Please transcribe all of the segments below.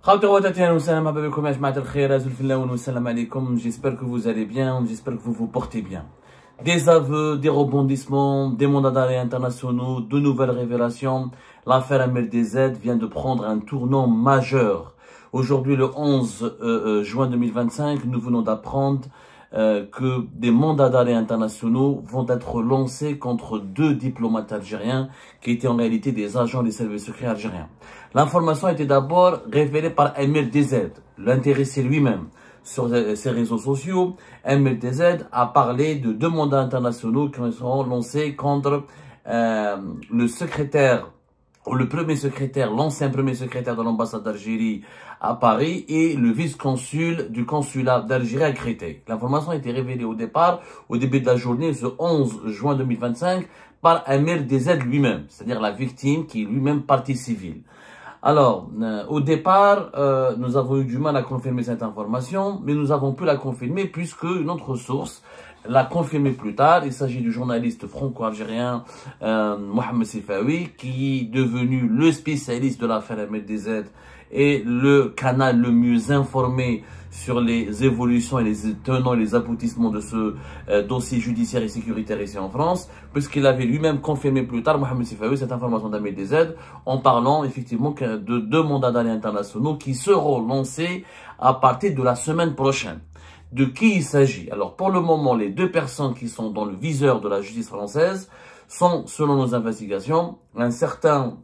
J'espère que vous allez bien, j'espère que vous vous portez bien. Des aveux, des rebondissements, des mandats d'arrêt internationaux, de nouvelles révélations. L'affaire MLDZ vient de prendre un tournant majeur. Aujourd'hui, le 11 juin 2025, nous venons d'apprendre que des mandats d'arrêt internationaux vont être lancés contre 2 diplomates algériens qui étaient en réalité des agents des services secrets algériens. L'information a été d'abord révélée par MLDZ, l'intéressé lui-même. Sur ses réseaux sociaux, MLDZ a parlé de 2 mandats internationaux qui seront lancés contre le secrétaire, ou le premier secrétaire, l'ancien premier secrétaire de l'ambassade d'Algérie à Paris et le vice-consul du consulat d'Algérie à Créteil. L'information a été révélée au départ, au début de la journée, ce 11 juin 2025, par MLDZ lui-même, c'est-à-dire la victime qui est lui-même partie civile. Alors, au départ, nous avons eu du mal à confirmer cette information, mais nous avons pu la confirmer puisque une autre source l'a confirmé plus tard. Il s'agit du journaliste franco-algérien Mohamed Sifawi, qui est devenu le spécialiste de l'affaire MLDZ et le canal le mieux informé sur les évolutions et les tenants et les aboutissements de ce dossier judiciaire et sécuritaire ici en France, puisqu'il avait lui-même confirmé plus tard, Mohamed Sifawi, cette information d'MLDZ, en parlant effectivement de 2 mandats d'arrêt internationaux qui seront lancés à partir de la semaine prochaine. De qui il s'agit? Alors, pour le moment, les 2 personnes qui sont dans le viseur de la justice française sont, selon nos investigations, un certain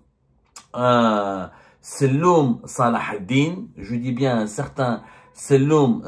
Selloum Salah ad-Din, je dis bien un certain Selloum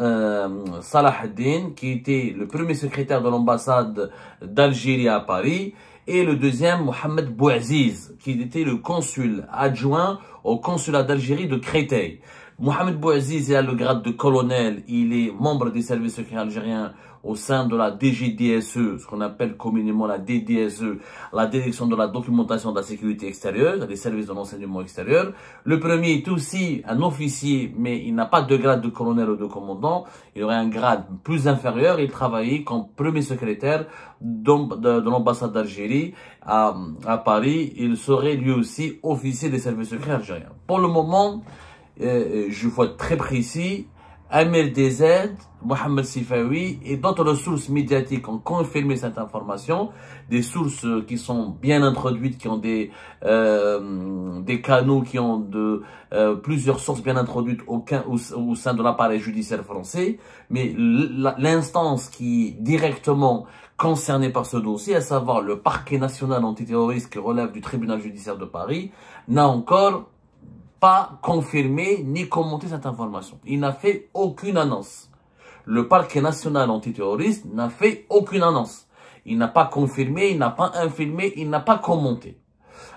Salah ad-Din, qui était le premier secrétaire de l'ambassade d'Algérie à Paris, et le deuxième, Mohamed Bouaziz, qui était le consul adjoint au consulat d'Algérie de Créteil. Mohamed Bouaziz a le grade de colonel, il est membre des services secrets algériens au sein de la DGDSE, ce qu'on appelle communément la DDSE, la Direction de la documentation de la sécurité extérieure, des services de l'enseignement extérieur. Le premier est aussi un officier, mais il n'a pas de grade de colonel ou de commandant, il aurait un grade plus inférieur, il travaillait comme premier secrétaire de l'ambassade d'Algérie à Paris, il serait lui aussi officier des services secrets algériens. Pour le moment, je vois très précis, MLDZ, Mohamed Sifawi et d'autres sources médiatiques ont confirmé cette information, des sources qui sont bien introduites, qui ont des canaux, qui ont plusieurs sources bien introduites au sein de l'appareil judiciaire français, mais l'instance qui est directement concernée par ce dossier, à savoir le parquet national antiterroriste qui relève du tribunal judiciaire de Paris, n'a encore pas confirmé ni commenté cette information. Il n'a fait aucune annonce. Le parquet national antiterroriste n'a fait aucune annonce. Il n'a pas confirmé, il n'a pas infirmé, il n'a pas commenté.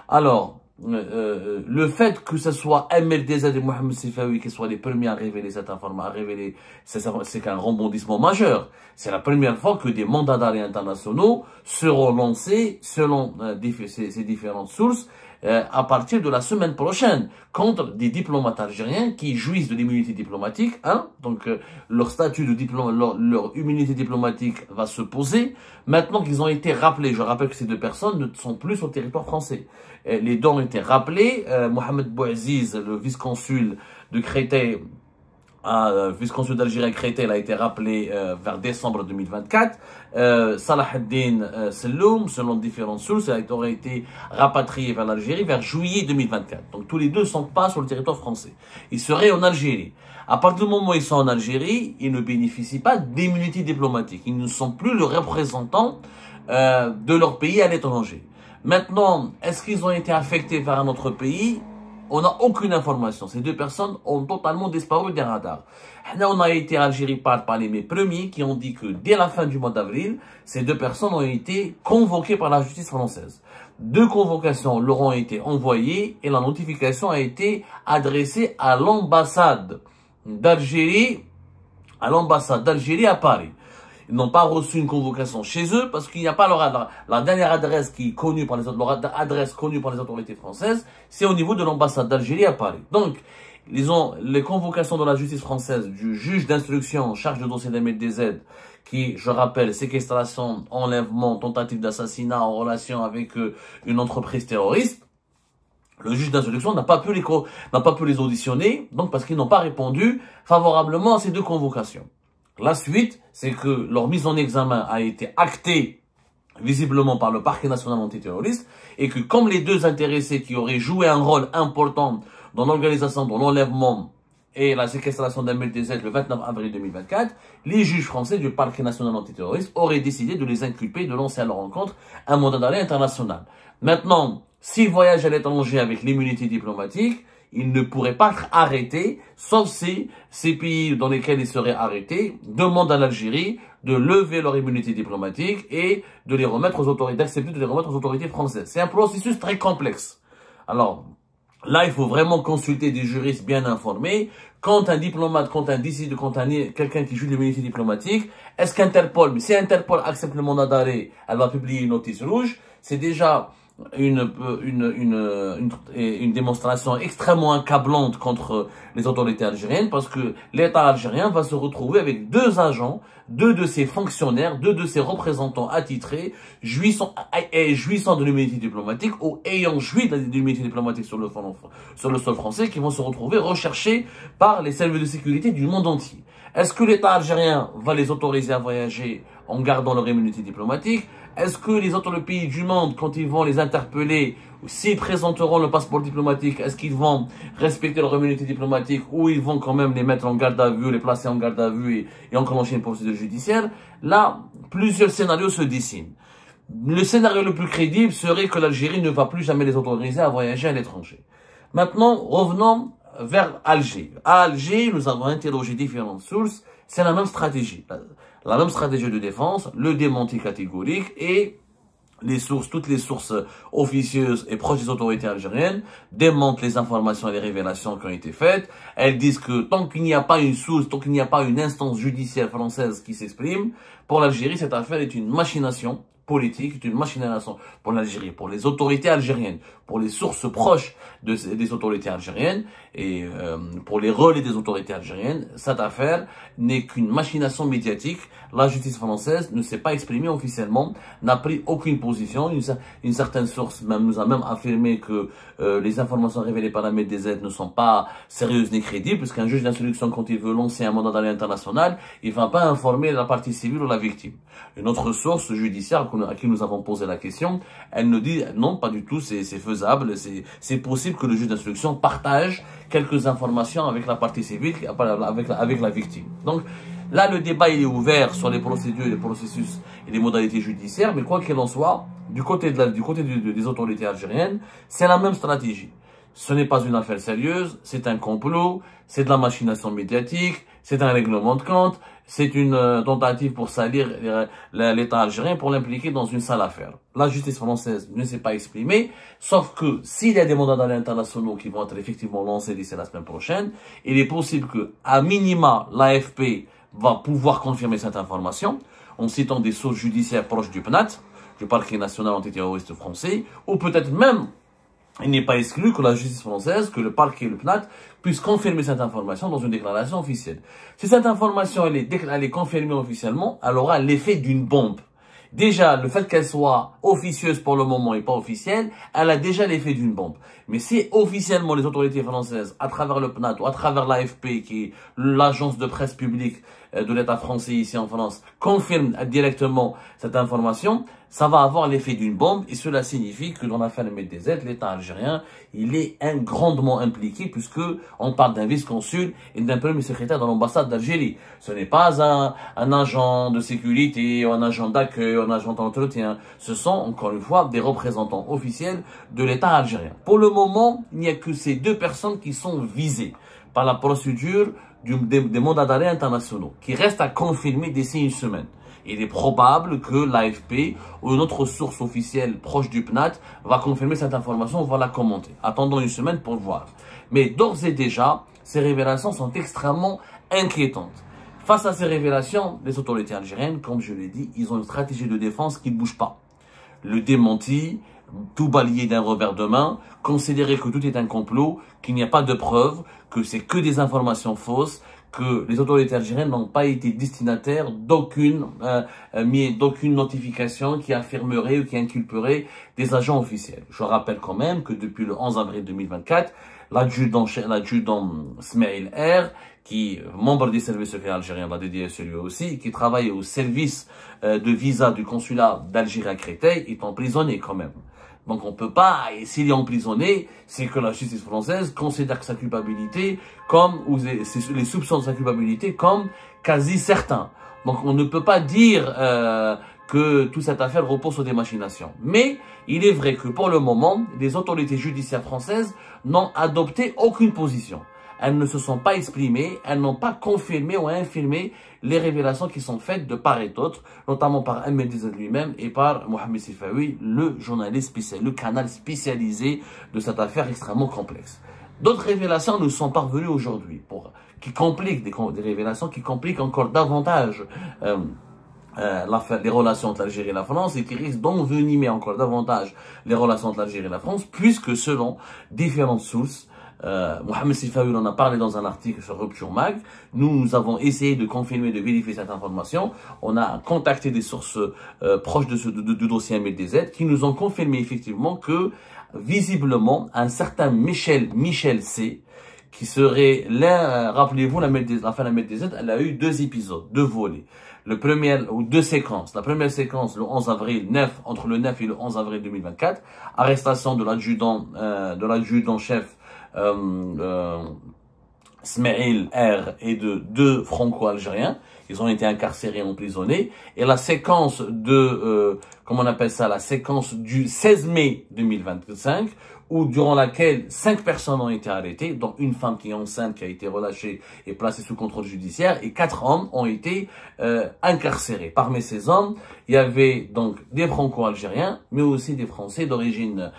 Alors, le fait que ce soit MLDZ et Mohamed Sifawi qui soient les premiers à révéler cette information, c'est qu'un rebondissement majeur. C'est la première fois que des mandats d'arrêt internationaux seront lancés selon ces différentes sources à partir de la semaine prochaine contre des diplomates algériens qui jouissent de l'immunité diplomatique. Donc leur statut de leur immunité diplomatique va se poser. Maintenant qu'ils ont été rappelés, je rappelle que ces 2 personnes ne sont plus sur le territoire français. Les 2 ont été rappelés. Mohamed Bouaziz, le vice-consul de Créteil, vice-consul d'Algérie à Créteil, a été rappelé vers décembre 2024. Salah ad-Din Selloum, selon différentes sources, aurait été rapatrié vers l'Algérie vers juillet 2024. Donc tous les 2 ne sont pas sur le territoire français. Ils seraient en Algérie. À partir du moment où ils sont en Algérie, ils ne bénéficient pas d'immunité diplomatique. Ils ne sont plus le représentant de leur pays à l'étranger. Maintenant, est-ce qu'ils ont été affectés vers un autre pays? On n'a aucune information. Ces 2 personnes ont totalement disparu des radars. On a été en Algérie parmi les premiers qui ont dit que dès la fin du mois d'avril, ces 2 personnes ont été convoquées par la justice française. 2 convocations leur ont été envoyées et la notification a été adressée à l'ambassade d'Algérie, à Paris. Ils n'ont pas reçu une convocation chez eux parce qu'il n'y a pas la dernière adresse qui est connue par les autorités françaises, c'est au niveau de l'ambassade d'Algérie à Paris. Donc, les convocations de la justice française du juge d'instruction en charge du dossier d'MLDZ, qui, je rappelle, séquestration, enlèvement, tentative d'assassinat en relation avec une entreprise terroriste, Le juge d'instruction n'a pas pu les auditionner, donc parce qu'ils n'ont pas répondu favorablement à ces deux convocations. La suite, c'est que leur mise en examen a été actée visiblement par le parquet national antiterroriste, et que comme les deux intéressés qui auraient joué un rôle important dans l'organisation, dans l'enlèvement et la séquestration d'Ahmed Dezet le 29 avril 2024, les juges français du parquet national antiterroriste auraient décidé de les inculper et de lancer à leur encontre un mandat d'arrêt international. Maintenant, s'ils voyagent à l'étranger avec l'immunité diplomatique, ils ne pourraient pas être arrêtés, sauf si ces pays dans lesquels ils seraient arrêtés demandent à l'Algérie de lever leur immunité diplomatique et de les remettre aux autorités, d'accepter de les remettre aux autorités françaises. C'est un processus très complexe. Alors, là, il faut vraiment consulter des juristes bien informés. Quand un diplomate, quand quelqu'un qui joue de l'immunité diplomatique, est-ce qu'Interpol, mais si Interpol accepte le mandat d'arrêt, elle va publier une notice rouge, c'est déjà une démonstration extrêmement accablante contre les autorités algériennes, parce que l'État algérien va se retrouver avec deux agents, deux de ses fonctionnaires, deux de ses représentants attitrés, jouissant de l'immunité diplomatique ou ayant joui de l'immunité diplomatique sur le sol français, qui vont se retrouver recherchés par les services de sécurité du monde entier. Est-ce que l'État algérien va les autoriser à voyager en gardant leur immunité diplomatique? Est-ce que les autres pays du monde, quand ils vont les interpeller, s'ils présenteront le passeport diplomatique, est-ce qu'ils vont respecter leur immunité diplomatique ou ils vont quand même les mettre en garde à vue, les placer en garde à vue et enclencher une procédure judiciaire? Là, plusieurs scénarios se dessinent. Le scénario le plus crédible serait que l'Algérie ne va plus jamais les autoriser à voyager à l'étranger. Maintenant, revenons vers Alger. À Alger, nous avons interrogé différentes sources. C'est la même stratégie. La même stratégie de défense, le démenti catégorique et toutes les sources officieuses et proches des autorités algériennes démentent les informations et les révélations qui ont été faites. Elles disent que tant qu'il n'y a pas une source, tant qu'il n'y a pas une instance judiciaire française qui s'exprime, pour l'Algérie, cette affaire est une machination politique, est une machination pour l'Algérie, pour les autorités algériennes, pour les sources proches des autorités algériennes et pour les relais des autorités algériennes. Cette affaire n'est qu'une machination médiatique. La justice française ne s'est pas exprimée officiellement, n'a pris aucune position. Une certaine source nous a même affirmé que les informations révélées par la MDZ ne sont pas sérieuses ni crédibles, puisqu'un juge d'instruction, quand il veut lancer un mandat d'arrêt international, il ne va pas informer la partie civile ou la victime. Une autre source judiciaire à qui nous avons posé la question, elle nous dit non, pas du tout, c'est faisable, c'est possible que le juge d'instruction partage quelques informations avec la partie civile, avec la victime. Donc là, le débat il est ouvert sur les procédures, les processus et les modalités judiciaires, mais quoi qu'il en soit, du côté des autorités algériennes, c'est la même stratégie. Ce n'est pas une affaire sérieuse, c'est un complot, c'est de la machination médiatique, c'est un règlement de compte, c'est une tentative pour salir l'État algérien, pour l'impliquer dans une sale affaire. La justice française ne s'est pas exprimée, sauf que s'il y a des mandats d'arrêt internationaux qui vont être effectivement lancés d'ici la semaine prochaine, il est possible que, à minima, l'AFP va pouvoir confirmer cette information, en citant des sources judiciaires proches du PNAT, du parquet national antiterroriste français, ou peut-être même, il n'est pas exclu que la justice française, que le parquet et le PNAT puissent confirmer cette information dans une déclaration officielle. Si cette information elle est confirmée officiellement, elle aura l'effet d'une bombe. Déjà, le fait qu'elle soit officieuse pour le moment et pas officielle, elle a déjà l'effet d'une bombe. Mais si officiellement les autorités françaises, à travers le PNAT ou à travers l'AFP, qui est l'agence de presse publique de l'État français ici en France, confirment directement cette information, ça va avoir l'effet d'une bombe et cela signifie que dans l'affaire MDZ, l'État algérien, il est grandement impliqué puisque on parle d'un vice-consul et d'un premier secrétaire dans l'ambassade d'Algérie. Ce n'est pas un agent de sécurité, un agent d'accueil, un agent d'entretien. Ce sont, encore une fois, des représentants officiels de l'État algérien. Pour le moment, il n'y a que ces deux personnes qui sont visées par la procédure des mandats d'arrêt internationaux, qui restent à confirmer d'ici une semaine. Il est probable que l'AFP ou une autre source officielle proche du PNAT va confirmer cette information, on va la commenter. Attendons une semaine pour voir. Mais d'ores et déjà, ces révélations sont extrêmement inquiétantes. Face à ces révélations, les autorités algériennes, comme je l'ai dit, ils ont une stratégie de défense qui ne bouge pas. Le démenti, tout balayer d'un revers de main, considérer que tout est un complot, qu'il n'y a pas de preuves, que c'est que des informations fausses, que les autorités algériennes n'ont pas été destinataires d'aucune notification qui affirmerait ou qui inculperait des agents officiels. Je rappelle quand même que depuis le 11 avril 2024, l'adjudant Smaïl R, qui membre des services secrets algériens, la DDS lui aussi, qui travaille au service de visa du consulat d'Algérie à Créteil, est emprisonné quand même. Donc on peut pas, et s'il est emprisonné, c'est que la justice française considère que sa culpabilité comme, ou les soupçons de sa culpabilité comme quasi certains. Donc on ne peut pas dire que toute cette affaire repose sur des machinations. Mais il est vrai que pour le moment, les autorités judiciaires françaises n'ont adopté aucune position. Elles ne se sont pas exprimées, elles n'ont pas confirmé ou infirmé les révélations qui sont faites de part et d'autre, notamment par MDZ lui-même et par Mohamed Sifawi, le journaliste spécial, le canal spécialisé de cette affaire extrêmement complexe. D'autres révélations nous sont parvenues aujourd'hui, qui compliquent des révélations qui compliquent encore davantage les relations entre l'Algérie et la France et qui risquent d'envenimer encore davantage les relations entre l'Algérie et la France, puisque selon différentes sources, Mohamed Sifawi en a parlé dans un article sur Rupture Mag. Nous avons essayé de confirmer, de vérifier cette information. On a contacté des sources proches du dossier MLDZ qui nous ont confirmé effectivement que visiblement un certain Michel C, qui serait là, rappelez-vous, l'affaire MLDZ, elle a eu 2 épisodes, 2 volets. Le premier, ou 2 séquences. La première séquence, le 11 avril, entre le 9 et le 11 avril 2024, arrestation de l'adjudant-chef Smaïl R et de 2 franco-algériens. Ils ont été incarcérés, emprisonnés. Et la séquence comment on appelle ça, la séquence du 16 mai 2025, durant laquelle 5 personnes ont été arrêtées, dont une femme qui est enceinte, qui a été relâchée et placée sous contrôle judiciaire, et 4 hommes ont été incarcérés. Parmi ces hommes, il y avait donc des franco-algériens, mais aussi des Français d'origine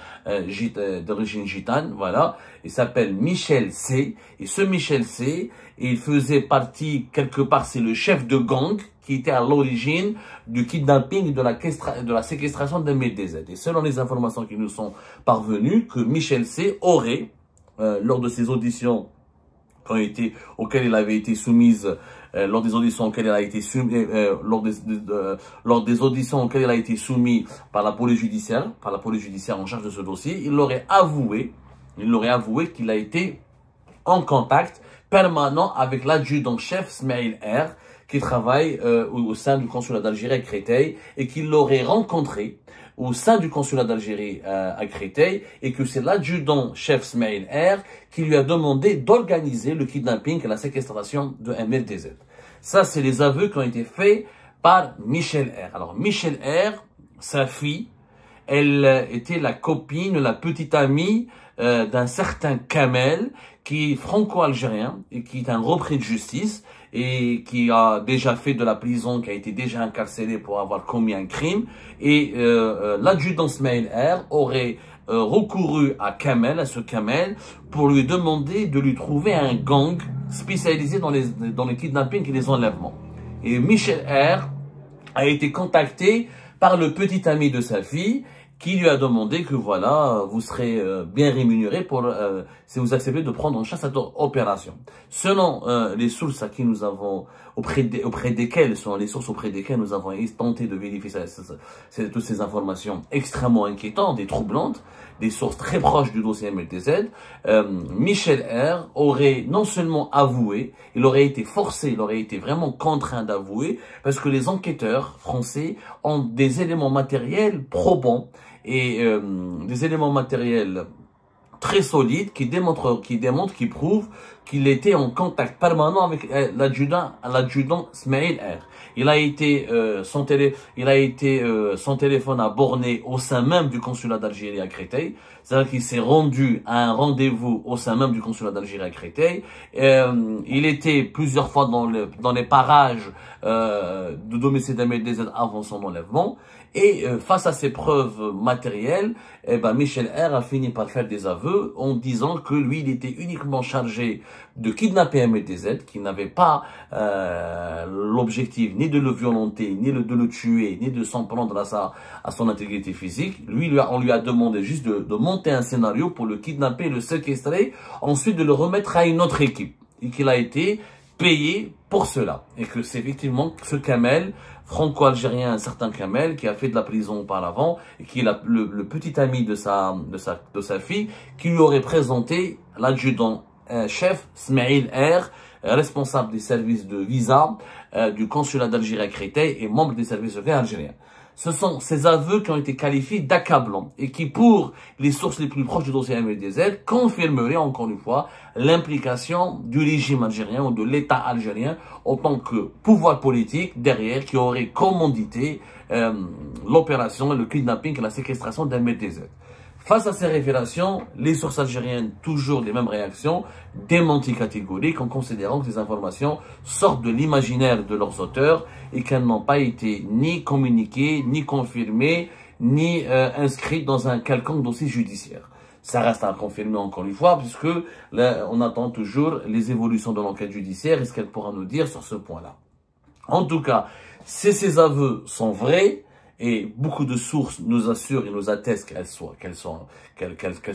gitane, voilà. Il s'appelle Michel C. Et ce Michel C, il faisait partie, quelque part, c'est le chef de gang qui était à l'origine du kidnapping et de la séquestration de MLDZ. Et selon les informations qui nous sont parvenues, que Michel C aurait, lors de ses auditions auxquelles il avait été soumise, lors des auditions auxquelles il a été soumis, lors des auditions auxquelles il a été soumis par la police judiciaire en charge de ce dossier, il aurait avoué qu'il a été en contact permanent avec l'adjudant-chef Smaïl R, qui travaille au sein du consulat d'Algérie à Créteil, et qu'il l'aurait rencontré au sein du consulat d'Algérie à Créteil, et que c'est l'adjudant-chef Smaïl R qui lui a demandé d'organiser le kidnapping et la séquestration de MLDZ. Ça, c'est les aveux qui ont été faits par Michel R. Alors, Michel R, sa fille, elle était la copine, la petite amie d'un certain Kamel, qui est franco-algérien et qui est un repris de justice et qui a déjà fait de la prison, qui a été déjà incarcéré pour avoir commis un crime. Et l'adjudant Smaïl R aurait recouru à ce Kamel, pour lui demander de lui trouver un gang spécialisé dans les kidnappings et les enlèvements. Et Michel R a été contacté par le petit ami de sa fille, qui lui a demandé que voilà, vous serez bien rémunéré si vous acceptez de prendre en charge cette opération. Selon les sources à qui nous avons auprès desquelles nous avons tenté de vérifier toutes ces informations extrêmement inquiétantes et troublantes, des sources très proches du dossier MLDZ, Michel R aurait non seulement avoué, il aurait été vraiment contraint d'avouer, parce que les enquêteurs français ont des éléments matériels probants et des éléments matériels très solides qui prouvent qu'il était en contact permanent avec l'adjudant Smaïl R. Son téléphone a borné au sein même du consulat d'Algérie à Créteil. C'est-à-dire qu'il s'est rendu à un rendez-vous au sein même du consulat d'Algérie à Créteil. Il était plusieurs fois dans les parages de domicile d'MLDZ avant son enlèvement. Et face à ces preuves matérielles, Michel R a fini par faire des aveux en disant que lui, il était uniquement chargé de kidnapper MLDZ, qui n'avait pas l'objectif ni de le violenter, ni de le tuer, ni de s'en prendre à son intégrité physique. On lui a demandé juste de monter un scénario pour le kidnapper, le séquestrer, ensuite de le remettre à une autre équipe. Et qu'il a été payer pour cela. Et que c'est effectivement ce Kamel, franco-algérien, un certain Kamel, qui a fait de la prison auparavant, et qui est le petit ami de sa fille, qui lui aurait présenté l'adjudant chef Smaïl R, responsable des services de visa du consulat d'Algérie à Créteil et membre des services secrets algériens. Ce sont ces aveux qui ont été qualifiés d'accablants et qui, pour les sources les plus proches du dossier MLDZ, confirmeraient encore une fois l'implication du régime algérien ou de l'État algérien en tant que pouvoir politique derrière qui aurait commandité l'opération, le kidnapping et la séquestration d'MLDZ. Face à ces révélations, les sources algériennes, toujours les mêmes réactions, démenties catégoriques en considérant que les informations sortent de l'imaginaire de leurs auteurs et qu'elles n'ont pas été ni communiquées, ni confirmées, ni inscrites dans un quelconque dossier judiciaire. Ça reste à confirmer encore une fois, puisque là, on attend toujours les évolutions de l'enquête judiciaire et ce qu'elle pourra nous dire sur ce point-là. En tout cas, si ces aveux sont vrais, et beaucoup de sources nous assurent et nous attestent qu'elles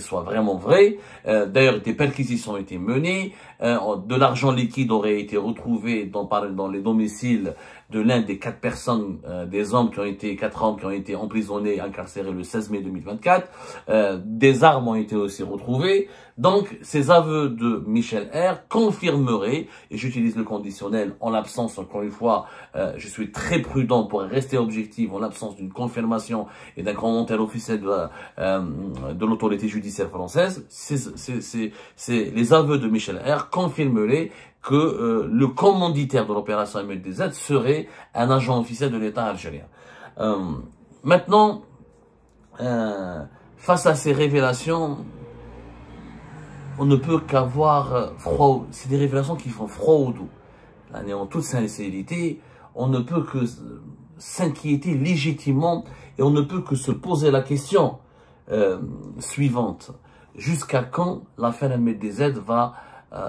soient vraiment vraies. D'ailleurs, des perquisitions ont été menées, de l'argent liquide aurait été retrouvé dans les domiciles de l'un des 4 personnes, des hommes 4 hommes qui ont été emprisonnés, incarcérés le 16 mai 2024. Des armes ont été aussi retrouvées. Donc, ces aveux de Michel R confirmeraient, et j'utilise le conditionnel en l'absence, encore une fois, je suis très prudent pour rester objectif en l'absence d'une confirmation et d'un commentaire officiel de l'autorité judiciaire française. Les aveux de Michel R confirmeraient que le commanditaire de l'opération MLDZ serait un agent officiel de l'État algérien. Maintenant, face à ces révélations, on ne peut qu'avoir froid. C'est des révélations qui font froid au dos. En toute sincérité, on ne peut que s'inquiéter légitimement et on ne peut que se poser la question suivante. Jusqu'à quand l'affaire MLDZ va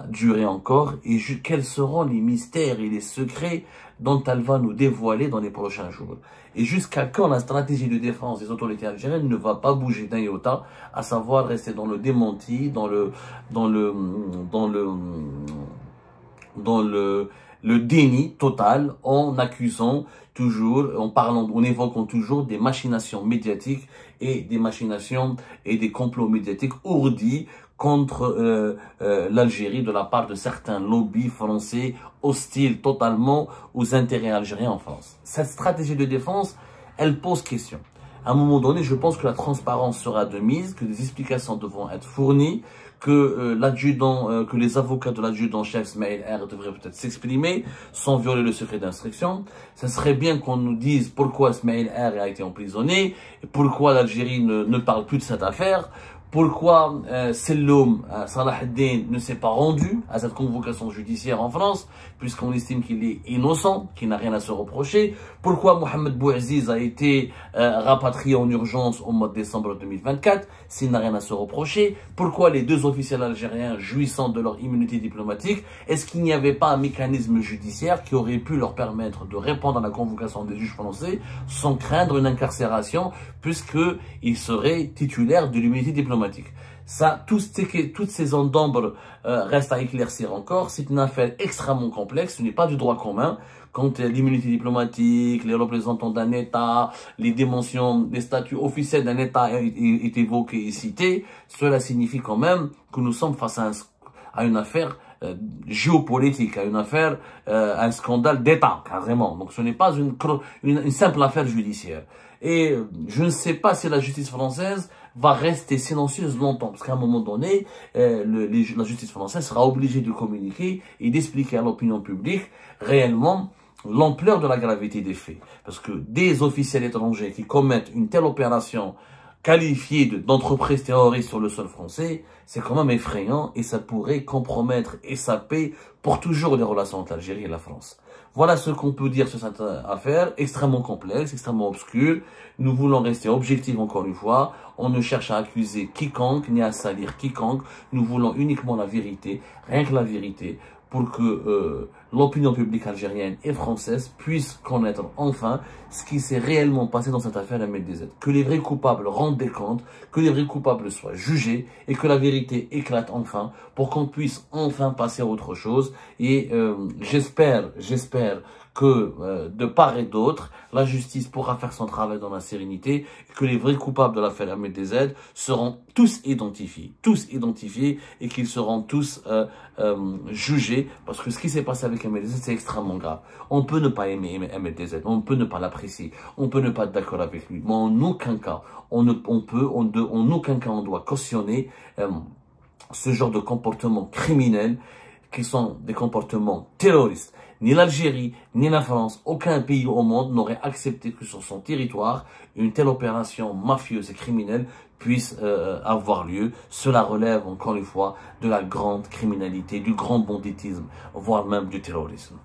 durer encore et quels seront les mystères et les secrets dont elle va nous dévoiler dans les prochains jours. Et jusqu'à quand la stratégie de défense des autorités algériennes ne va pas bouger d'un iota, à savoir rester dans le démenti, dans le déni total, en accusant toujours, en évoquant toujours des machinations médiatiques et des machinations et des complots médiatiques ourdis contre l'Algérie de la part de certains lobbies français hostiles totalement aux intérêts algériens en France. Cette stratégie de défense, elle pose question. À un moment donné, je pense que la transparence sera de mise, que des explications devront être fournies, que que les avocats de l'adjudant-chef Smaïl R devraient peut-être s'exprimer sans violer le secret d'instruction. Ça serait bien qu'on nous dise pourquoi Smaïl R a été emprisonné, et pourquoi l'Algérie ne parle plus de cette affaire, pourquoi Selloum Salah ad-Din ne s'est pas rendu à cette convocation judiciaire en France, puisqu'on estime qu'il est innocent, qu'il n'a rien à se reprocher. Pourquoi Mohamed Bouaziz a été rapatrié en urgence au mois de décembre 2024, s'il n'a rien à se reprocher. Pourquoi les 2 officiels algériens jouissant de leur immunité diplomatique, est-ce qu'il n'y avait pas un mécanisme judiciaire qui aurait pu leur permettre de répondre à la convocation des juges français sans craindre une incarcération, puisqu'ils seraient titulaires de l'immunité diplomatique? Ça, toutes ces zones d'ombre restent à éclaircir encore. C'est une affaire extrêmement complexe. Ce n'est pas du droit commun. Quand l'immunité diplomatique, les représentants d'un État, les dimensions, les statuts officiels d'un État est évoqué et cité, cela signifie quand même que nous sommes face à une affaire géopolitique, à une affaire, un scandale d'État, carrément. Donc ce n'est pas une simple affaire judiciaire. Et je ne sais pas si la justice française va rester silencieuse longtemps, parce qu'à un moment donné, la justice française sera obligée de communiquer et d'expliquer à l'opinion publique réellement l'ampleur de la gravité des faits. Parce que des officiels étrangers qui commettent une telle opération qualifiée d'entreprise terroriste sur le sol français, c'est quand même effrayant et ça pourrait compromettre et saper pour toujours les relations entre l'Algérie et la France. Voilà ce qu'on peut dire sur cette affaire, extrêmement complexe, extrêmement obscure. Nous voulons rester objectifs encore une fois. On ne cherche à accuser quiconque, ni à salir quiconque. Nous voulons uniquement la vérité, rien que la vérité, pour que l'opinion publique algérienne et française puisse connaître enfin ce qui s'est réellement passé dans cette affaire MLDZ. Que les vrais coupables rendent des comptes, que les vrais coupables soient jugés et que la vérité éclate enfin pour qu'on puisse enfin passer à autre chose. Et j'espère que de part et d'autre, la justice pourra faire son travail dans la sérénité, que les vrais coupables de l'affaire MLDZ seront tous identifiés, et qu'ils seront tous jugés, parce que ce qui s'est passé avec MLDZ, c'est extrêmement grave. On peut ne pas aimer MLDZ, on peut ne pas l'apprécier, on peut ne pas être d'accord avec lui, mais en aucun cas, en aucun cas on doit cautionner ce genre de comportements criminels qui sont des comportements terroristes. Ni l'Algérie, ni la France, aucun pays au monde n'aurait accepté que sur son territoire, une telle opération mafieuse et criminelle puisse avoir lieu. Cela relève encore une fois de la grande criminalité, du grand banditisme, voire même du terrorisme.